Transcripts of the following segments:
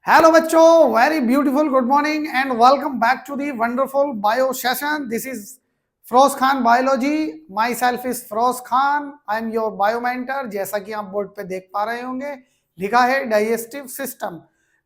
Hello बच्चों, very beautiful good morning and welcome back to the wonderful bio session. This is Feroz Khan biology. Myself is Feroz Khan. I am your bio mentor. जैसा कि आप board पे देख पा रहे होंगे, लिखा है डाइजेस्टिव सिस्टम।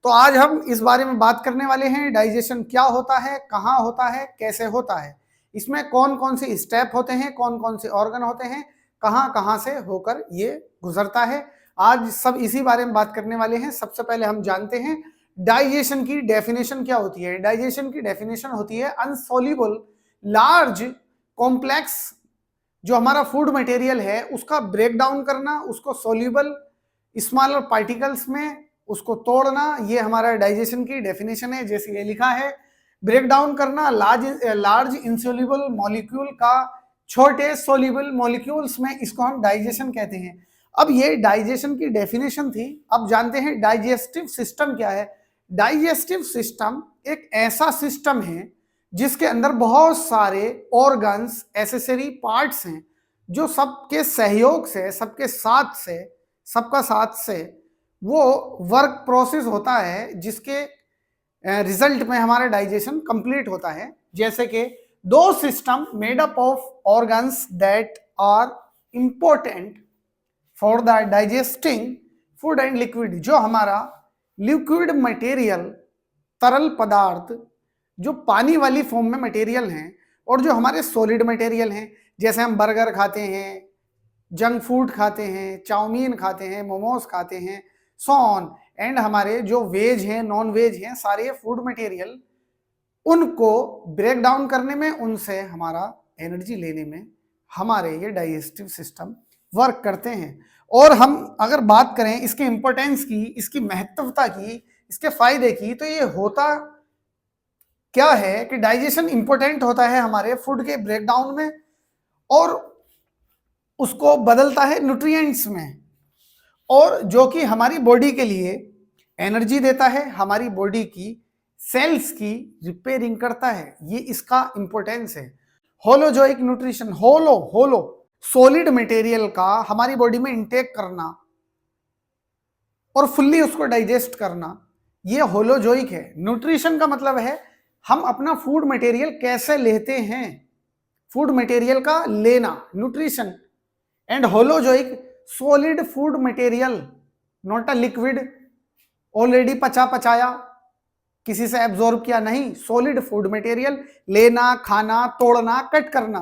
तो आज हम इस बारे में बात करने वाले हैं, डाइजेशन क्या होता है, कहाँ होता है, कैसे होता है, इसमें कौन कौन से स्टेप होते हैं, कौन कौन से ऑर्गन होते हैं, कहाँ कहाँ से होकर ये गुजरता है। आज सब इसी बारे में बात करने वाले हैं। सबसे पहले हम जानते हैं डाइजेशन की डेफिनेशन क्या होती है। डाइजेशन की डेफिनेशन होती है अनसॉल्युबल लार्ज कॉम्प्लेक्स, जो हमारा फूड मटेरियल है उसका ब्रेक डाउन करना, उसको सोल्यूबल स्मॉलर पार्टिकल्स में उसको तोड़ना, ये हमारा डाइजेशन की डेफिनेशन है। जैसे ये लिखा है, ब्रेक डाउन करना लार्ज इंसोल्यूबल मॉलिक्यूल का छोटे सोल्यूबल मॉलिक्यूल्स में, इसको हम डाइजेशन कहते हैं। अब ये डाइजेशन की डेफिनेशन थी। अब जानते हैं डाइजेस्टिव सिस्टम क्या है। डाइजेस्टिव सिस्टम एक ऐसा सिस्टम है जिसके अंदर बहुत सारे ऑर्गन्स, एसेसरी पार्ट्स हैं, जो सबके सहयोग से, सबका साथ से वो वर्क प्रोसेस होता है, जिसके रिजल्ट में हमारा डाइजेशन कंप्लीट होता है। जैसे कि दो system made up of organs that are important for the digesting food and liquid, जो हमारा लिक्विड मटेरियल, तरल पदार्थ, जो पानी वाली फॉर्म में मटेरियल हैं, और जो हमारे सॉलिड मटेरियल हैं, जैसे हम बर्गर खाते हैं, जंक फूड खाते हैं, चाउमीन खाते हैं, मोमोज खाते हैं, सो ऑन, एंड हमारे जो वेज हैं, नॉन वेज हैं, सारे फूड मटेरियल, उनको ब्रेक डाउन करने में, उनसे हमारा एनर्जी लेने में हमारे ये डाइजेस्टिव सिस्टम वर्क करते हैं। और हम अगर बात करें इसके इंपॉर्टेंस की, इसकी महत्वता की, इसके फायदे की, तो ये होता क्या है कि डाइजेशन इंपॉर्टेंट होता है हमारे फूड के ब्रेकडाउन में, और उसको बदलता है न्यूट्रिएंट्स में, और जो कि हमारी बॉडी के लिए एनर्जी देता है, हमारी बॉडी की सेल्स की रिपेयरिंग करता है। ये इसका इंपॉर्टेंस है। होलोजोइक न्यूट्रिशन, होलो सॉलिड मटेरियल का हमारी बॉडी में इंटेक करना और फुल्ली उसको डाइजेस्ट करना, ये होलोजोइक है। न्यूट्रिशन का मतलब है हम अपना फूड मटेरियल कैसे लेते हैं, फूड मटेरियल का लेना, nutrition. And holozoic solid food material, not a liquid, already पचाया, किसी से एब्जॉर्ब किया नहीं, सॉलिड फूड मटेरियल लेना, खाना, तोड़ना, कट करना,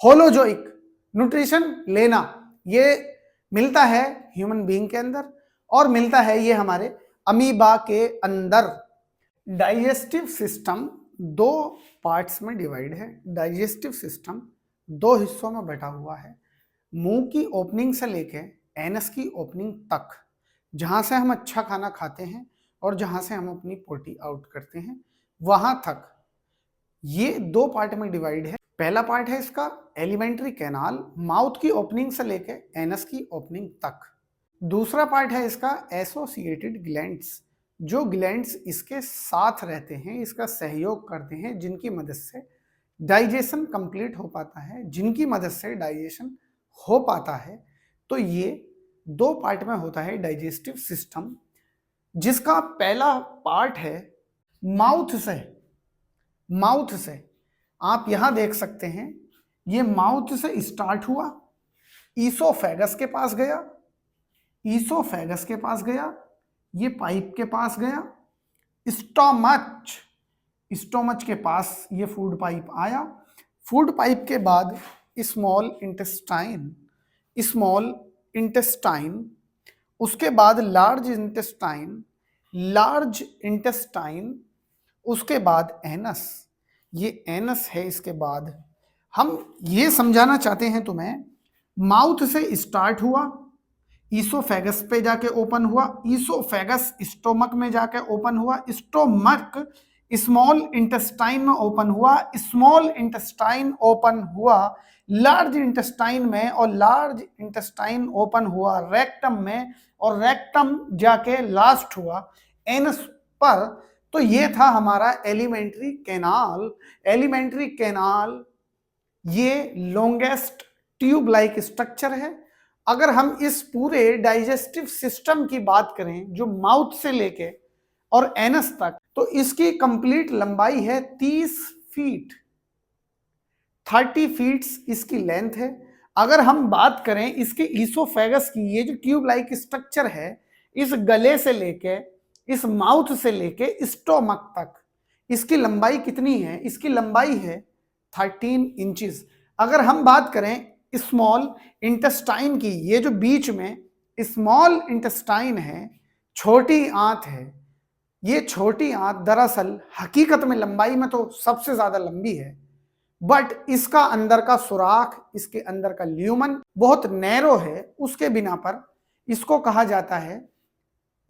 होलोजोइक न्यूट्रिशन लेना। ये मिलता है ह्यूमन बीइंग के अंदर, और मिलता है ये हमारे अमीबा के अंदर। डाइजेस्टिव सिस्टम दो पार्ट्स में डिवाइड है। डाइजेस्टिव सिस्टम दो हिस्सों में बटा हुआ है। मुंह की ओपनिंग से लेके एनस की ओपनिंग तक, जहां से हम अच्छा खाना खाते हैं और जहां से हम अपनी पोटी आउट करते हैं, वहां तक ये दो पार्ट में डिवाइड है। पहला पार्ट है इसका एलिमेंट्री कैनाल, माउथ की ओपनिंग से लेके एनस की ओपनिंग तक। दूसरा पार्ट है इसका एसोसिएटेड ग्लैंड्स, जो ग्लैंड्स इसके साथ रहते हैं, इसका सहयोग करते हैं, जिनकी मदद से डाइजेशन कंप्लीट हो पाता है, जिनकी मदद से डाइजेशन हो पाता है। तो ये दो पार्ट में होता है डाइजेस्टिव सिस्टम, जिसका पहला पार्ट है माउथ से। आप यहां देख सकते हैं, ये माउथ से स्टार्ट हुआ, ईसोफेगस के पास गया, ये पाइप के पास गया, स्टोमच के पास ये फूड पाइप आया। फूड पाइप के बाद स्मॉल इंटेस्टाइन, उसके बाद लार्ज इंटेस्टाइन, उसके बाद एनस, ये एनस है। इसके बाद हम ये समझाना चाहते हैं तुम्हें, माउथ से स्टार्ट हुआ, ईसोफेगस पे जाके ओपन हुआ, ईसोफेगस स्टोमक में जाके ओपन हुआ, स्टोमक स्मॉल इंटेस्टाइन में ओपन हुआ, स्मॉल इंटेस्टाइन ओपन हुआ लार्ज इंटेस्टाइन में, और लार्ज इंटेस्टाइन ओपन हुआ रेक्टम में, और रेक्टम जाके लास्ट हुआ एनस पर। तो ये था हमारा एलिमेंट्री कैनाल। ये लॉन्गेस्ट ट्यूब लाइक स्ट्रक्चर है। अगर हम इस पूरे डाइजेस्टिव सिस्टम की बात करें, जो माउथ से लेके और एनस तक, तो इसकी कंप्लीट लंबाई है 30 फीट, 30 फीट्स इसकी लेंथ है। अगर हम बात करें इसके ईसोफेगस की, ये जो ट्यूब लाइक स्ट्रक्चर है, इस गले से लेके, इस माउथ से लेके स्टोमक तक, इसकी लंबाई कितनी है? इसकी लंबाई है 13 इंचेस। अगर हम बात करें स्मॉल इंटेस्टाइन की, ये जो बीच में स्मॉल इंटेस्टाइन है, छोटी आंत है, ये छोटी आंत दरअसल हकीकत में लंबाई में तो सबसे ज्यादा लंबी है, बट इसका अंदर का सुराख, इसके अंदर का ल्यूमन बहुत नैरो है, उसके बिना पर इसको कहा जाता है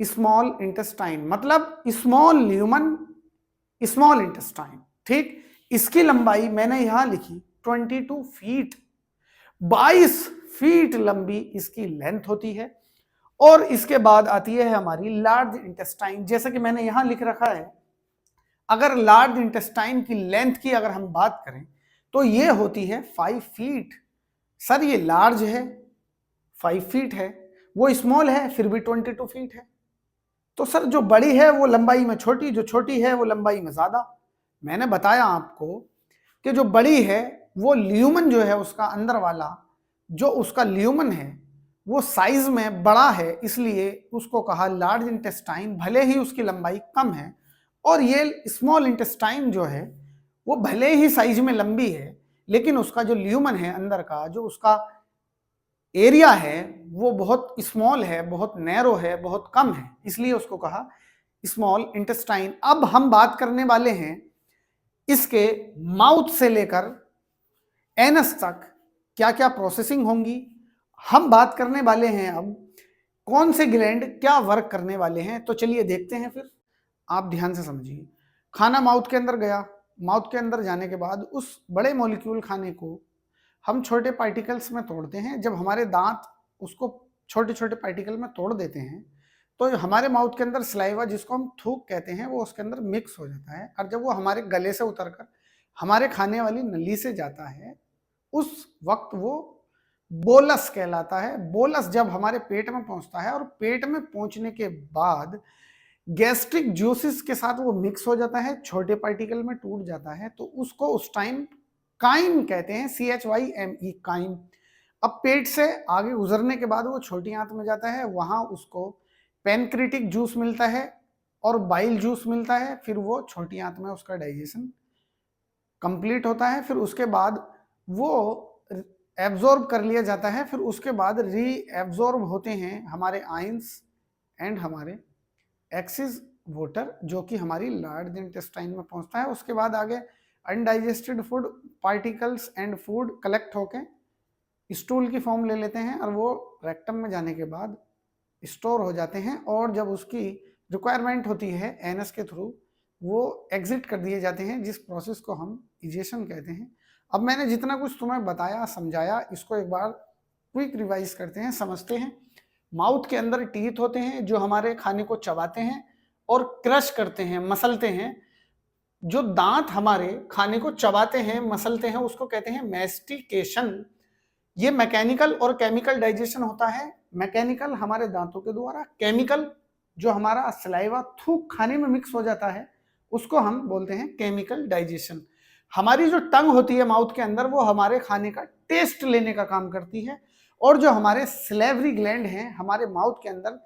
स्मॉल इंटेस्टाइन, मतलब स्मॉल ल्यूमन, स्मॉल इंटेस्टाइन। ठीक, इसकी लंबाई मैंने यहां लिखी 22 फीट, 22 फीट लंबी इसकी लेंथ होती है। और इसके बाद आती है हमारी लार्ज इंटेस्टाइन, जैसा कि मैंने यहां लिख रखा है। अगर लार्ज इंटेस्टाइन की लेंथ की अगर हम बात करें तो ये होती है 5 फीट। सर ये लार्ज है, 5 फीट है, वो स्मॉल है फिर भी 22 फीट है। तो सर जो बड़ी है वो लंबाई में छोटी, जो छोटी है वो लंबाई में ज्यादा। मैंने बताया आपको कि जो बड़ी है वो ल्यूमन जो है उसका अंदर वाला, जो उसका ल्यूमन है वो साइज में बड़ा है, इसलिए उसको कहा लार्ज इंटेस्टाइन, भले ही उसकी लंबाई कम है। और ये स्मॉल इंटेस्टाइन जो है वो भले ही साइज में लंबी है, लेकिन उसका जो ल्यूमन है अंदर का, जो उसका एरिया है वो बहुत स्मॉल है, बहुत नैरो है, बहुत कम है, इसलिए उसको कहा स्मॉल इंटेस्टाइन। अब हम बात करने वाले हैं इसके माउथ से लेकर एनस तक क्या क्या प्रोसेसिंग होंगी। हम बात करने वाले हैं अब कौन से ग्लैंड क्या वर्क करने वाले हैं, तो चलिए देखते हैं। फिर आप ध्यान से समझिए। खाना माउथ के अंदर गया, माउथ के अंदर जाने के बाद उस बड़े मॉलिक्यूल खाने को हम छोटे पार्टिकल्स में तोड़ते हैं। जब हमारे दांत उसको छोटे छोटे पार्टिकल में तोड़ देते हैं तो हमारे माउथ के अंदर सलाइवा, जिसको हम थूक कहते हैं, वो उसके अंदर मिक्स हो जाता है। और जब वो हमारे गले से उतरकर हमारे खाने वाली नली से जाता है, उस वक्त वो बोलस कहलाता है। बोलस जब हमारे पेट में पहुंचता है और पेट में पहुंचने के बाद गैस्ट्रिक जूसेस के साथ वो मिक्स हो जाता है, छोटे पार्टिकल में टूट जाता है, तो उसको उस टाइम काइम कहते हैं, CHYME, काइम। अब पेट से आगे गुजरने के बाद वो छोटी आंत में जाता है, वहां उसको पेनक्रिटिक जूस मिलता है और बाइल जूस मिलता है, फिर वो छोटी आंत में उसका डाइजेशन कंप्लीट होता है। फिर उसके बाद वो एब्जॉर्ब कर लिया जाता है, फिर उसके बाद री एब्जॉर्ब होते हैं हमारे आयंस एंड हमारे एक्सिस वाटर, जो कि हमारी लार्ज इंटेस्टाइन में पहुंचता है। उसके बाद आगे undigested food particles and food collect होके स्टूल की फॉर्म ले लेते हैं और वो रेक्टम में जाने के बाद स्टोर हो जाते हैं, और जब उसकी रिक्वायरमेंट होती है एनस के थ्रू वो एग्जिट कर दिए जाते हैं, जिस प्रोसेस को हम इजेशन कहते हैं। अब मैंने जितना कुछ तुम्हें बताया समझाया, इसको एक बार क्विक रिवाइज करते हैं, समझते हैं। माउथ के अंदर टीथ होते हैं जो हमारे खाने को चबाते हैं और क्रश करते हैं, मसलते हैं। जो दांत हमारे खाने को चबाते हैं, मसलते हैं, उसको कहते हैं मैस्टिकेशन। ये मैकेनिकल और केमिकल डाइजेशन होता है। मैकेनिकल हमारे दांतों के द्वारा, केमिकल जो हमारा सलाइवा थूक खाने में मिक्स हो जाता है उसको हम बोलते हैं केमिकल डाइजेशन। हमारी जो टंग होती है माउथ के अंदर, वो हमारे खाने का टेस्ट लेने का काम करती है। और जो हमारे स्लेवरी ग्लैंड हैं हमारे माउथ के अंदर,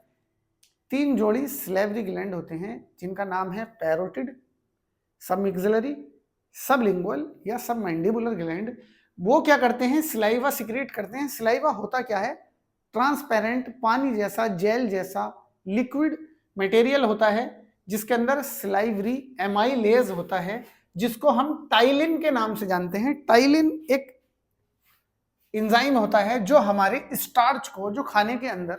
3 जोड़ी स्लेवरी ग्लैंड होते हैं जिनका नाम है पैरोटिड, सबमिक्सिलरी, सबलिंगुअल या सबमैंडिबुलर ग्लैंड। वो क्या करते हैं? स्लाइवा सिक्रेट करते हैं। स्लाइवा होता क्या है? ट्रांसपेरेंट, पानी जैसा, जेल जैसा लिक्विड मटेरियल होता है जिसके अंदर स्लाइवरी एमाइलेज होता है, जिसको हम टाइलिन के नाम से जानते हैं। टाइलिन एक एंजाइम होता है जो हमारे स्टार्च को, जो खाने के अंदर,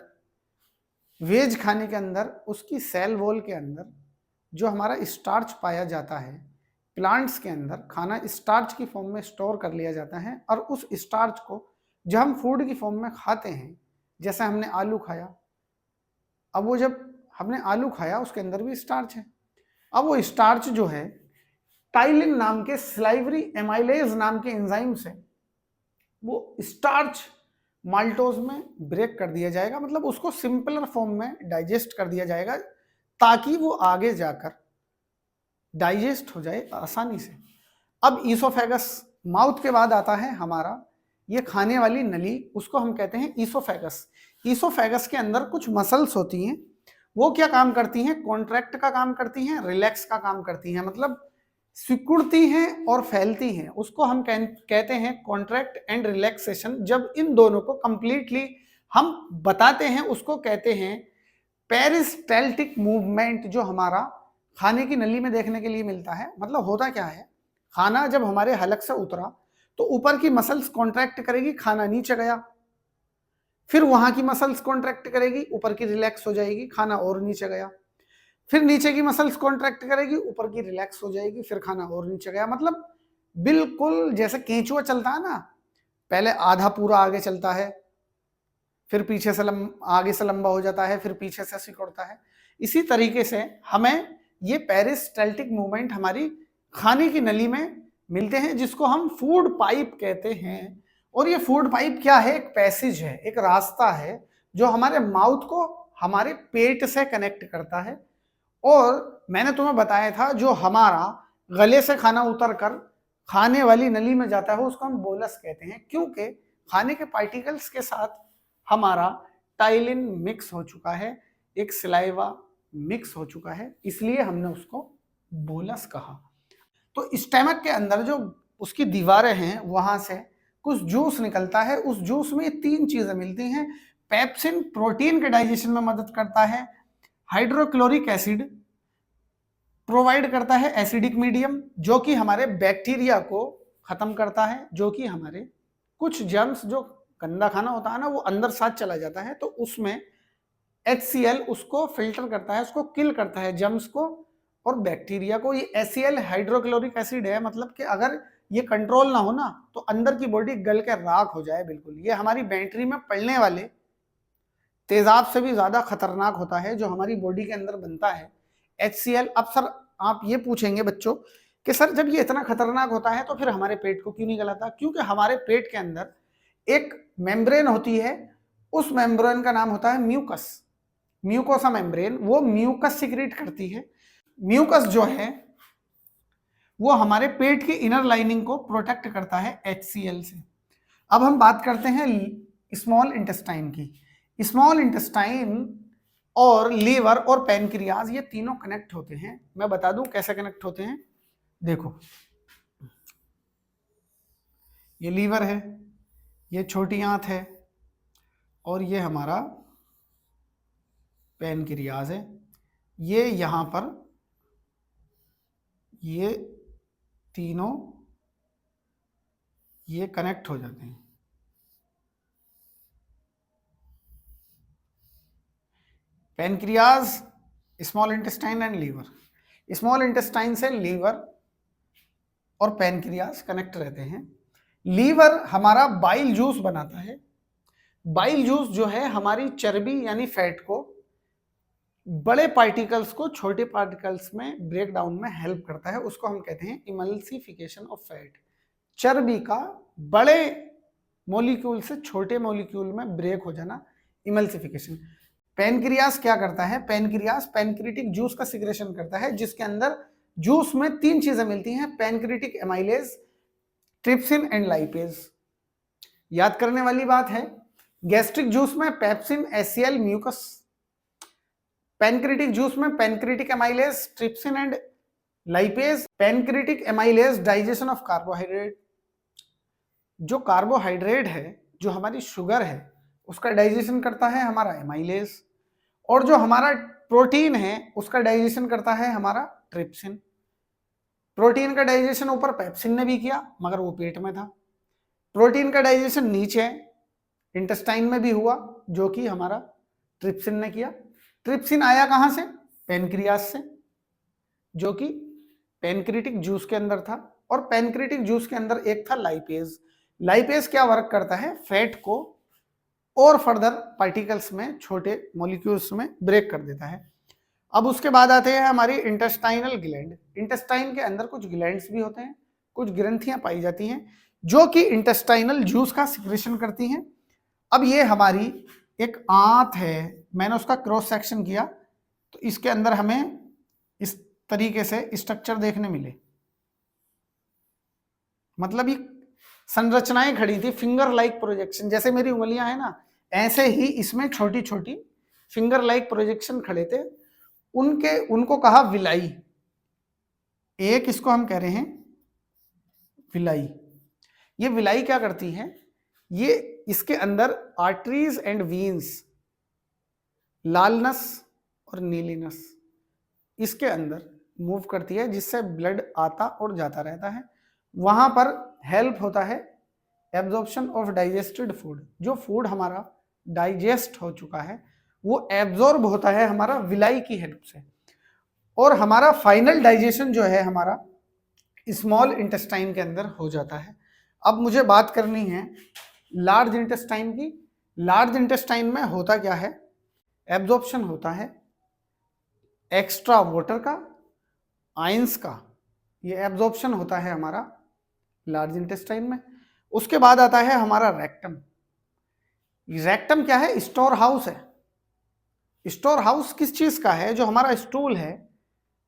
वेज खाने के अंदर, उसकी सेल वॉल के अंदर जो हमारा स्टार्च पाया जाता है, प्लांट्स के अंदर खाना स्टार्च की फॉर्म में स्टोर कर लिया जाता है, और उस स्टार्च को जब हम फूड की फॉर्म में खाते हैं, जैसे हमने आलू खाया, अब वो जब हमने आलू खाया उसके अंदर भी स्टार्च है। अब वो स्टार्च जो है टाइलिन नाम के स्लाइवरी एमाइलेज नाम के एंजाइम से वो स्टार्च माल्टोज में ब्रेक कर दिया जाएगा, मतलब उसको सिंपलर फॉर्म में डाइजेस्ट कर दिया जाएगा, ताकि वो आगे जाकर डाइजेस्ट हो जाए आसानी से। अब ईसोफेगस, माउथ के बाद आता है हमारा ये खाने वाली नली, उसको हम कहते हैं ईसोफेगस। ईसोफेगस के अंदर कुछ मसल्स होती हैं, वो क्या काम करती हैं? कॉन्ट्रैक्ट का काम करती हैं, रिलैक्स का काम करती हैं, मतलब सिकुड़ती हैं और फैलती हैं। उसको हम कहते हैं कॉन्ट्रैक्ट एंड रिलैक्सेशन। जब इन दोनों को कंप्लीटली हम बताते हैं उसको कहते हैं पेरिस्टैल्टिक मूवमेंट, जो हमारा खाने की नली में देखने के लिए मिलता है। मतलब होता क्या है, खाना जब हमारे हलक से उतरा तो ऊपर की मसल्स कॉन्ट्रैक्ट करेगी, खाना नीचे गया, फिर वहां की मसल्स कॉन्ट्रैक्ट करेगी, ऊपर की रिलैक्स हो जाएगी, खाना और नीचे गया, फिर नीचे की मसल्स कॉन्ट्रैक्ट करेगी, ऊपर की रिलैक्स हो जाएगी, फिर खाना और नीचे गया। मतलब बिल्कुल जैसे केंचुआ चलता है ना, पहले आधा पूरा आगे चलता है, फिर पीछे से आगे से लंबा हो जाता है, फिर पीछे से सिकुड़ता है। इसी तरीके से हमें ये पेरिस्टैल्टिक मूवमेंट हमारी खाने की नली में मिलते हैं, जिसको हम फूड पाइप कहते हैं। और ये फूड पाइप क्या है? एक पैसेज है, एक रास्ता है जो हमारे माउथ को हमारे पेट से कनेक्ट करता है। और मैंने तुम्हें बताया था, जो हमारा गले से खाना उतर कर खाने वाली नली में जाता है उसको हम बोलस कहते हैं, क्योंकि खाने के पार्टिकल्स के साथ हमारा टाइलिन मिक्स हो चुका है, एक सलाइवा मिक्स हो चुका है, इसलिए हमने उसको बोलस कहा। तो स्टमक के अंदर जो उसकी दीवारें हैं वहां से कुछ जूस निकलता है, उस जूस में 3 चीजें मिलती हैं। पेप्सिन प्रोटीन के डाइजेशन में मदद करता है, हाइड्रोक्लोरिक एसिड प्रोवाइड करता है एसिडिक मीडियम, जो कि हमारे बैक्टीरिया को खत्म करता है, जो कि हमारे कुछ जर्म्स, जो गंदा खाना होता है ना, वो अंदर साथ चला जाता है, तो उसमें HCl उसको फिल्टर करता है, उसको किल करता है जर्म्स को और बैक्टीरिया को। ये HCl हाइड्रोक्लोरिक एसिड है, मतलब कि अगर ये कंट्रोल ना हो ना तो अंदर की बॉडी गल के राख हो जाए बिल्कुल। ये हमारी बैटरी में पड़ने वाले तेजाब से भी ज्यादा खतरनाक होता है जो हमारी बॉडी के अंदर बनता है, HCl। अब सर आप ये पूछेंगे बच्चों कि सर जब ये इतना खतरनाक होता है तो फिर हमारे पेट को क्यों नहीं गलाता? क्योंकि हमारे पेट के अंदर एक मेम्ब्रेन होती है, उस मेम्ब्रेन का नाम होता है म्यूकस, म्यूकोसा मेम्ब्रेन। वो म्यूकस सिक्रीट करती है। म्यूकस जो है वो हमारे पेट की इनर लाइनिंग को प्रोटेक्ट करता है HCl से। अब हम बात करते हैं स्मॉल इंटेस्टाइन की। स्मॉल इंटेस्टाइन और लीवर और पैनक्रियाज, ये तीनों कनेक्ट होते हैं। मैं बता दूं कैसे कनेक्ट होते हैं। देखो, ये लीवर है, ये छोटी आंत है, और ये हमारा पैनक्रियाज है। ये यहां पर ये तीनों ये कनेक्ट हो जाते हैं। Pancreas, small intestine and liver. Small intestine से लीवर और पैनक्रियाज कनेक्ट रहते हैं। लीवर हमारा बाइल जूस बनाता है। बाइल जूस जो है हमारी चर्बी यानी फैट को बड़े पार्टिकल्स को छोटे पार्टिकल्स में ब्रेक डाउन में हेल्प करता है, उसको हम कहते हैं इमल्सिफिकेशन ऑफ फैट। चर्बी का बड़े मॉलिक्यूल से छोटे मॉलिक्यूल में ब्रेक हो जाना, इमल्सिफिकेशन। पैनक्रियास क्या करता है? पैनक्रियास पैनक्रिटिक जूस का सिक्रेशन करता है, जिसके अंदर जूस में 3 चीजें मिलती हैं, pancreatic amylase, trypsin and lipase. याद करने वाली बात है, गैस्ट्रिक जूस में pepsin, HCl, mucus. Pancreatic juice में pancreatic amylase, trypsin and lipase. Pancreatic amylase digestion of carbohydrate. जो कार्बोहाइड्रेट है, जो हमारी शुगर है, उसका डाइजेशन करता है हमारा एमाइलेज। और जो हमारा प्रोटीन है उसका डाइजेशन करता है हमारा ट्रिप्सिन। प्रोटीन का डाइजेशन ऊपर पेप्सिन ने भी किया, मगर वो पेट में था। प्रोटीन का डाइजेशन नीचे इंटेस्टाइन में भी हुआ, जो कि हमारा ट्रिप्सिन ने किया। ट्रिप्सिन आया कहां से? पैनक्रियास से, जो कि पैनक्रिटिक जूस के अंदर था। और पैनक्रिटिक जूस के अंदर एक था लाइपेज। लाइपेज क्या वर्क करता है? फैट को और फर्दर पार्टिकल्स में, छोटे मॉलिक्यूल्स में ब्रेक कर देता है। अब उसके बाद आते हैं हमारी इंटेस्टाइनल ग्लैंड। इंटेस्टाइन के अंदर कुछ ग्लैंड्स भी होते हैं, कुछ ग्रंथियां पाई जाती हैं जो कि इंटेस्टाइनल जूस का सिक्रेशन करती हैं। अब ये हमारी एक आंत है, मैंने उसका क्रॉस सेक्शन किया, तो इसके अंदर हमें इस तरीके से स्ट्रक्चर देखने मिले, मतलब ये संरचनाएं खड़ी थी फिंगर लाइक प्रोजेक्शन, जैसे मेरी उंगलियां हैं ना, ऐसे ही इसमें छोटी छोटी फिंगर लाइक प्रोजेक्शन खड़े थे। उनको कहा विलाई। एक इसको हम कह रहे हैं विलाई। ये विलाई क्या करती है, ये इसके अंदर आर्टरीज एंड वीन्स, लाल नस और नीली नस इसके अंदर मूव करती है, जिससे ब्लड आता और जाता रहता है। वहां पर हेल्प होता है एब्जॉर्प्शन ऑफ डाइजेस्टेड फूड। जो फूड हमारा डाइजेस्ट हो चुका है वो एब्जॉर्ब होता है हमारा विलाई की हेल्प से, और हमारा फाइनल डाइजेशन जो है हमारा स्मॉल इंटेस्टाइन के अंदर हो जाता है। अब मुझे बात करनी है लार्ज इंटेस्टाइन की। लार्ज इंटेस्टाइन में होता क्या है, एब्जॉर्प्शन होता है एक्स्ट्रा वाटर का, आयंस का, ये एब्जॉर्प्शन होता है हमारा लार्ज इंटेस्टाइन में। उसके बाद आता है हमारा रेक्टम। रेक्टम क्या है, स्टोर हाउस है। स्टोर हाउस किस चीज का है, जो हमारा स्टूल है,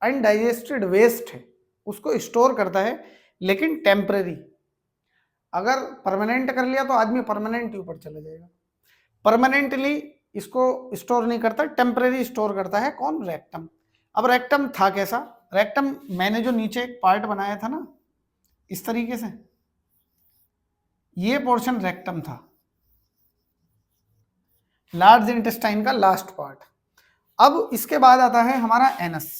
अनडाइजेस्टेड वेस्ट है, उसको स्टोर करता है, लेकिन टेम्परेरी। अगर परमानेंट कर लिया तो आदमी परमानेंट ऊपर चला जाएगा, परमानेंटली इसको स्टोर नहीं करता, टेम्परेरी स्टोर करता है। कौन, रेक्टम। अब रेक्टम था कैसा, रेक्टम मैंने जो नीचे एक पार्ट बनाया था ना इस तरीके से, ये पोर्शन रेक्टम था, लार्ज इंटेस्टाइन का लास्ट पार्ट। अब इसके बाद आता है हमारा एनस।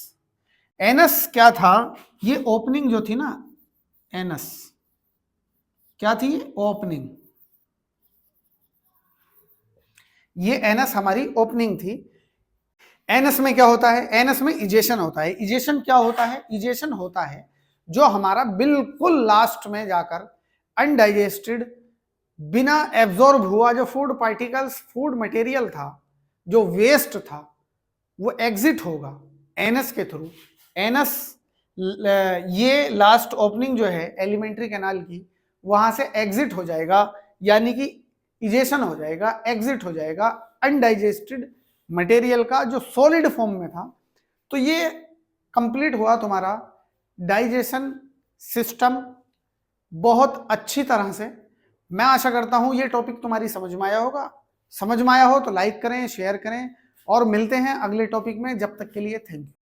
एनस क्या था, ये ओपनिंग जो थी ना, एनस क्या थी, ओपनिंग। ये एनस हमारी ओपनिंग थी। एनस में क्या होता है, एनस में इजेशन होता है। इजेशन क्या होता है, इजेशन होता है जो हमारा बिल्कुल लास्ट में जाकर अनडाइजेस्टेड, बिना एब्जॉर्ब हुआ जो फूड पार्टिकल्स, फूड मटेरियल था, जो वेस्ट था, वो एग्जिट होगा एनस के थ्रू। एनस ये लास्ट ओपनिंग जो है एलिमेंट्री कैनाल की, वहां से एग्जिट हो जाएगा, यानी कि इजेशन हो जाएगा, एग्जिट हो जाएगा अनडाइजेस्टेड मटेरियल का जो सॉलिड फॉर्म में था। तो ये कंप्लीट हुआ तुम्हारा डाइजेशन सिस्टम बहुत अच्छी तरह से। मैं आशा करता हूं ये टॉपिक तुम्हारी समझ में आया होगा। समझ में आया हो तो लाइक करें, शेयर करें, और मिलते हैं अगले टॉपिक में। जब तक के लिए थैंक यू।